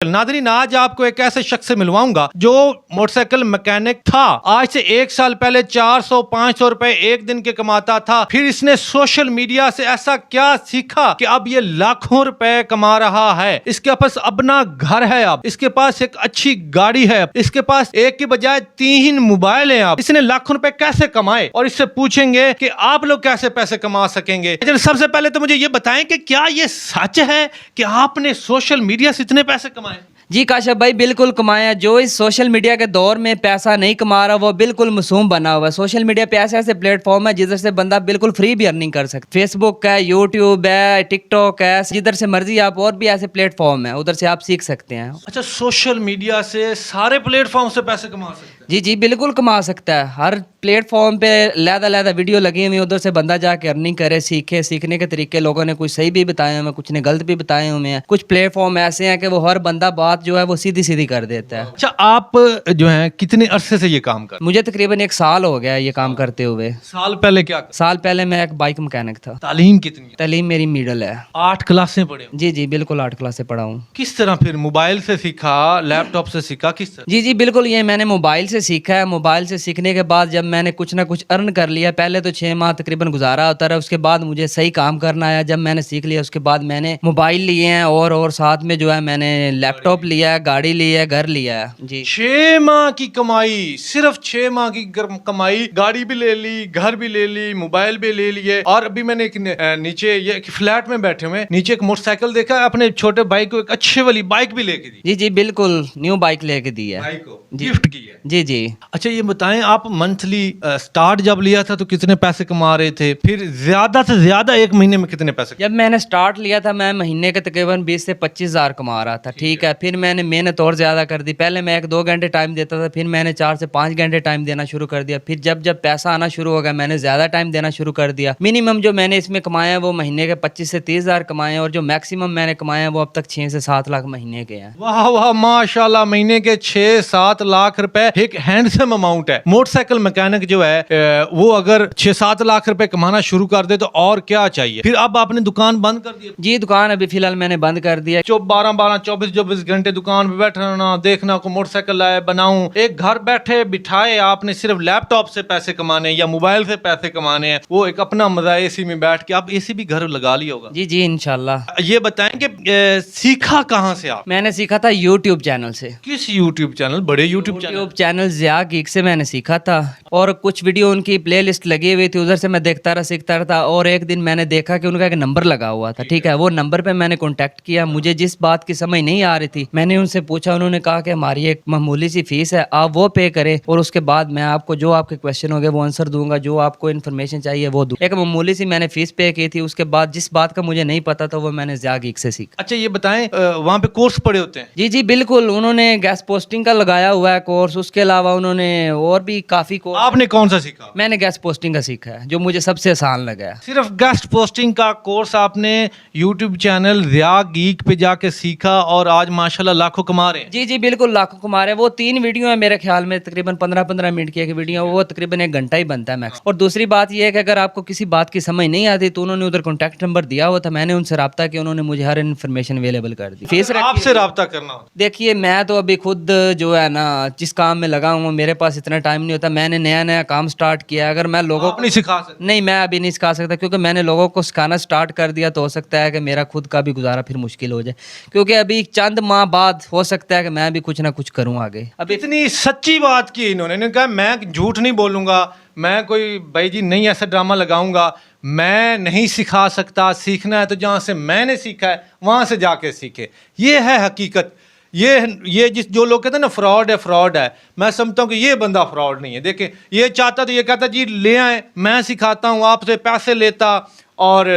Nadreen, आज आपको एक ऐसे शख्स से मिलवाऊंगा जो मोटरसाइकिल मैकेनिक था। आज से 1 साल पहले 400-500 रुपए एक दिन के कमाता था। फिर इसने सोशल मीडिया से ऐसा क्या सीखा कि अब ये लाखों रुपए कमा रहा है। इसके पास अपना घर है, अब इसके पास एक अच्छी गाड़ी है, इसके पास एक की बजाय 3 मोबाइल है। अब इसने लाखों रुपए कैसे कमाए और इससे पूछेंगे कि आप लोग कैसे पैसे कमा सकेंगे। सबसे पहले तो मुझे ये बताएं कि क्या ये सच है कि आपने सोशल मीडिया से इतने पैसे कमाए? जी काशफ भाई, बिल्कुल कमाया। जो इस सोशल मीडिया के दौर में पैसा नहीं कमा रहा वो बिल्कुल मासूम बना हुआ है। सोशल मीडिया पे ऐसे प्लेटफॉर्म है जिधर से बंदा बिल्कुल फ्री भी अर्निंग कर सकता है। फेसबुक है, यूट्यूब है, टिकटॉक है, जिधर से मर्जी आप, और भी ऐसे प्लेटफॉर्म है उधर से आप सीख सकते हैं। अच्छा, सोशल मीडिया से सारे प्लेटफॉर्म से पैसे कमा सकते हैं? जी जी बिल्कुल कमा सकता है। हर प्लेटफॉर्म पे लहदा वीडियो लगी हुई, उधर से बंदा जाके अर्निंग करे, सीखे। सीखने के तरीके लोगों ने कुछ सही भी बताए हुए हैं, कुछ ने गलत भी बताए हुए हैं। कुछ प्लेटफॉर्म ऐसे हैं कि वो हर बंदा बात जो है वो सीधी सीधी कर देता है। अच्छा, आप जो है कितने अरसे से ये काम कर? मुझे तकरीबन 1 साल हो गया ये काम करते हुए। साल पहले क्या कर? साल पहले मैं एक बाइक मैकेनिक था। तालीम कितनी है? तालीम मेरी मिडल है। 8 क्लासें पढ़े हो? जी जी बिल्कुल 8 क्लास से पढ़ा हूँ। किस तरह फिर मोबाइल से सीखा, लैपटॉप से सीखा, किस तरह? जी जी बिल्कुल, ये मैंने मोबाइल से सीखा है। मोबाइल से सीखने के बाद जब मैंने कुछ ना कुछ अर्न कर लिया, पहले तो 6 माह तकरीबन गुजारा होता रहा। उसके बाद मुझे सही काम करना आया। जब मैंने सीख लिया उसके बाद मैंने मोबाइल लिए हैं और साथ में जो है मैंने लैपटॉप लिया है, गाड़ी ली है, घर लिया है। जी 6 माह की कमाई, सिर्फ 6 माह की कमाई, गाड़ी भी ले ली, घर भी ले ली, मोबाइल भी ले लिए। और अभी मैंने एक नीचे ये फ्लैट में बैठे हुए नीचे एक मोटरसाइकिल देखा, अपने छोटे भाई को एक अच्छे वाली बाइक भी लेके दी। जी जी बिल्कुल, न्यू बाइक लेके दी है, भाई को जी। गिफ्ट की है। जी जी। अच्छा, ये बताएं, आप मंथली स्टार्ट जब लिया था तो कितने पैसे कमा रहे थे? फिर ज्यादा से ज्यादा एक महीने में कितने पैसे? जब मैंने स्टार्ट लिया था मैं महीने के तकरीबन 20 से 25 हज़ार कमा रहा था। ठीक है, फिर मैंने मेहनत और ज़्यादा कर दी। पहले मैं 1-2 घंटे टाइम देता था, फिर मैंने 4 से 5 घंटे टाइम देना शुरू कर दिया। फिर जब जब पैसा आना शुरू हो गया मैंने ज़्यादा टाइम देना शुरू कर दिया। मिनिमम जो मैंने इसमें कमाया है वो महीने के 25 से 30 हज़ार कमाए हैं, और जो मैक्सिमम मैंने कमाया है वो अब तक 6 से 7 लाख महीने के हैं। वाह वाह, माशाल्लाह, महीने के 6-7 लाख रुपए एक हैंडसम अमाउंट है। मोटरसाइकिल मैकेनिक जो है वो अगर 6-7 लाख रुपए कमाना शुरू कर दे तो और क्या चाहिए। फिर अब आपने दुकान बंद कर दी? जी दुकान अभी फिलहाल मैंने बंद कर दिया। 24 घंटे दुकान पे बैठना, देखना को मोटरसाइकिल लाए बनाऊं। एक घर बैठे बिठाए आपने सिर्फ लैपटॉप से पैसे कमाने या मोबाइल से पैसे कमाने हैं, वो एक अपना मजा एसी में बैठ के। आप एसी भी घर लगा लिया होगा? जी जी इंशाल्लाह। ये बताएं कि सीखा कहाँ से आप? मैंने सीखा था यूट्यूब चैनल से। किस यूट्यूब चैनल? बड़े यूट्यूब चैनल ज़िया गीक से मैंने सीखा था, और कुछ वीडियो उनकी प्लेलिस्ट लगी हुई थी, उधर से मैं देखता रहा, सीखता रहा। और एक दिन मैंने देखा कि उनका एक नंबर लगा हुआ था। ठीक है, वो नंबर पे मैंने कांटेक्ट किया। मुझे जिस बात की समझ नहीं आ रही थी मैंने उनसे पूछा। उन्होंने कहा कि हमारी एक मामूली सी फीस है, आप वो पे करें और उसके बाद मैं आपको जो आपके क्वेश्चन होंगे वो आंसर दूंगा, जो आपको इन्फॉर्मेशन चाहिए वो दूँ। एक मामूली सी मैंने फीस पे की थी। उसके बाद जिस बात का मुझे नहीं पता था वो मैंने ज़िया गीक से सीखा। अच्छा, ये बताएं, वहाँ पे कोर्स पड़े होते हैं? जी जी बिल्कुल, उन्होंने गैस पोस्टिंग का लगाया हुआ है कोर्स। उसके अलावा उन्होंने और भी काफ़ी कोर्स। आपने कौन सा सीखा? मैंने गैस पोस्टिंग का सीखा है, जो मुझे सबसे आसान लगा है। सिर्फ गेस्ट पोस्टिंग का कोर्स आपने यूट्यूब चैनल ज़िया गीक पे जाके सीखा और आज माशाल्लाह लाखों कमा रहे हैं। जी जी बिल्कुल, लाखों कमा रहे हैं। वो 3 वीडियो है मेरे ख्याल में, तकरीबन 15-15 मिनट की एक वीडियो, वो तकरीबन 1 घंटा ही बनता है मैक्स। और दूसरी बात ये है कि अगर आपको किसी बात की समझ नहीं आती तो उन्होंने उधर कॉन्टैक्ट नंबर दिया हुआ था, मैंने उनसे रब्ता किया, उन्होंने मुझे हर इन्फॉर्मेशन अवेलेबल कर दी। फीस आपसे रब्ता करना होता? देखिए, मैं तो अभी खुद जो है ना जिस काम में लगा हूँ मेरे पास इतना टाइम नहीं होता। मैंने नया काम स्टार्ट किया। अगर मैं लोगों को नहीं सिखा सकते? नहीं, मैं अभी नहीं सिखा सकता, क्योंकि मैंने लोगों को सिखाना स्टार्ट कर दिया तो हो सकता है कि मेरा खुद का भी गुजारा फिर मुश्किल हो जाए, क्योंकि अभी चंद माह बाद हो सकता है कि मैं भी कुछ ना कुछ करूँ आगे। अब इतनी सच्ची बात की इन्होंने कहा, मैं झूठ नहीं बोलूंगा, मैं कोई भाई जी नहीं ऐसा ड्रामा लगाऊंगा, मैं नहीं सिखा सकता। सीखना है तो जहाँ से मैंने सीखा है वहाँ से जाके सीखे। ये है हकीकत। ये जो लोग कहते हैं ना फ्रॉड है, मैं समझता हूँ कि ये बंदा फ्रॉड नहीं है। देखें, ये चाहता तो ये कहता जी ले आए, मैं सिखाता हूँ, आपसे पैसे लेता और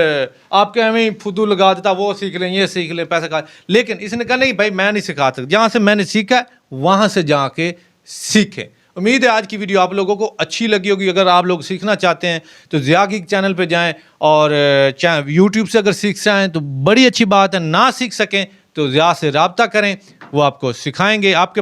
आपके हमें फुदू लगा देता, वो सीख लें, ये सीख लें, पैसे खा। लेकिन इसने कहा नहीं भाई, मैं नहीं सिखा सकता, जहाँ से मैंने सीखा है वहाँ से जाके सीखें। उम्मीद है आज की वीडियो आप लोगों को अच्छी लगी होगी। अगर आप लोग सीखना चाहते हैं तो ज़िया गीक चैनल पे जाएं, और यूट्यूब से अगर सीख जाएँ तो बड़ी अच्छी बात है। ना सीख सकें तो ज़िया से रब्ता करें, वो आपको सिखाएंगे। आपके